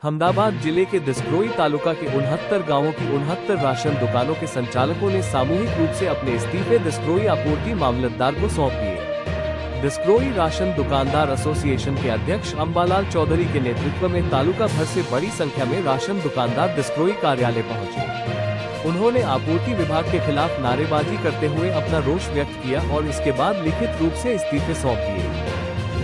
अहमदाबाद जिले के दिसक्रोई तालुका के 69 गांवों की 69 राशन दुकानों के संचालकों ने सामूहिक रूप से अपने इस्तीफे दिसक्रोई आपूर्ति मामलतदार को सौंप दिए। दिसक्रोई राशन दुकानदार एसोसिएशन के अध्यक्ष अंबालाल चौधरी के नेतृत्व में तालुका भर से बड़ी संख्या में राशन दुकानदार दिसक्रोई कार्यालय पहुंचे। उन्होंने आपूर्ति विभाग के खिलाफ नारेबाजी करते हुए अपना रोष व्यक्त किया और इसके बाद लिखित रूप से इस्तीफे सौंप दिए।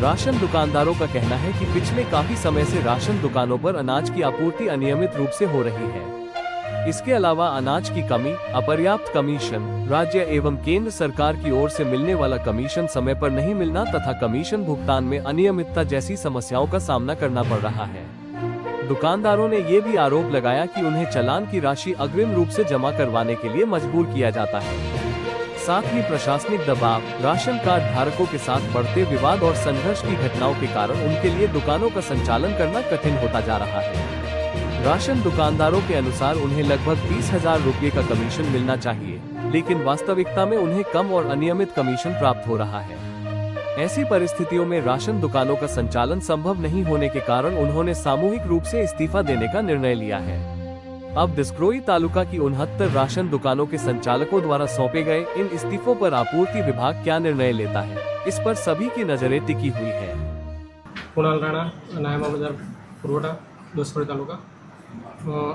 राशन दुकानदारों का कहना है कि पिछले काफी समय से राशन दुकानों पर अनाज की आपूर्ति अनियमित रूप से हो रही है। इसके अलावा अनाज की कमी, अपर्याप्त कमीशन, राज्य एवं केंद्र सरकार की ओर से मिलने वाला कमीशन समय पर नहीं मिलना तथा कमीशन भुगतान में अनियमितता जैसी समस्याओं का सामना करना पड़ रहा है। दुकानदारों ने ये भी आरोप लगाया कि उन्हें चालान की राशि अग्रिम रूप से जमा करवाने के लिए मजबूर किया जाता है। साथ ही प्रशासनिक दबाव, राशन कार्ड धारकों के साथ बढ़ते विवाद और संघर्ष की घटनाओं के कारण उनके लिए दुकानों का संचालन करना कठिन होता जा रहा है। राशन दुकानदारों के अनुसार उन्हें लगभग 20,000 रुपये का कमीशन मिलना चाहिए, लेकिन वास्तविकता में उन्हें कम और अनियमित कमीशन प्राप्त हो रहा है। ऐसी परिस्थितियों में राशन दुकानों का संचालन संभव नहीं होने के कारण उन्होंने सामूहिक रूप से इस्तीफा देने का निर्णय लिया है। अब दिसक्रोई तालुका की 69 राशन दुकानों के संचालकों द्वारा सौंपे गए इन इस्तीफों पर आपूर्ति विभाग क्या निर्णय लेता है, इस पर सभी की नजरें टिकी हुई है। कुणाल राणा, नायब मामलतदार पुरवठा, दिसक्रोई तालुका।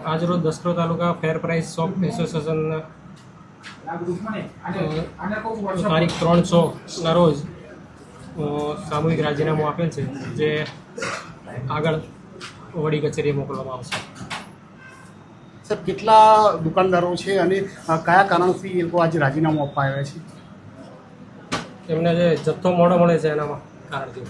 आज रोज दिसक्रोई तालुका फेर प्राइस शॉप एसोसिएशन तारीख 3/6 रोज सामूहिक राजीनामું આપેલ છે, જે આગળ વડી કચેરીએ મોકલવામાં આવશે। સર, કેટલા દુકાનદારો છે અને કયા કારણથી એ લોકો આજે રાજીનામું આપવા આવ્યા છે? એમને જે જથ્થો મોડો મળે છે એના કારણથી।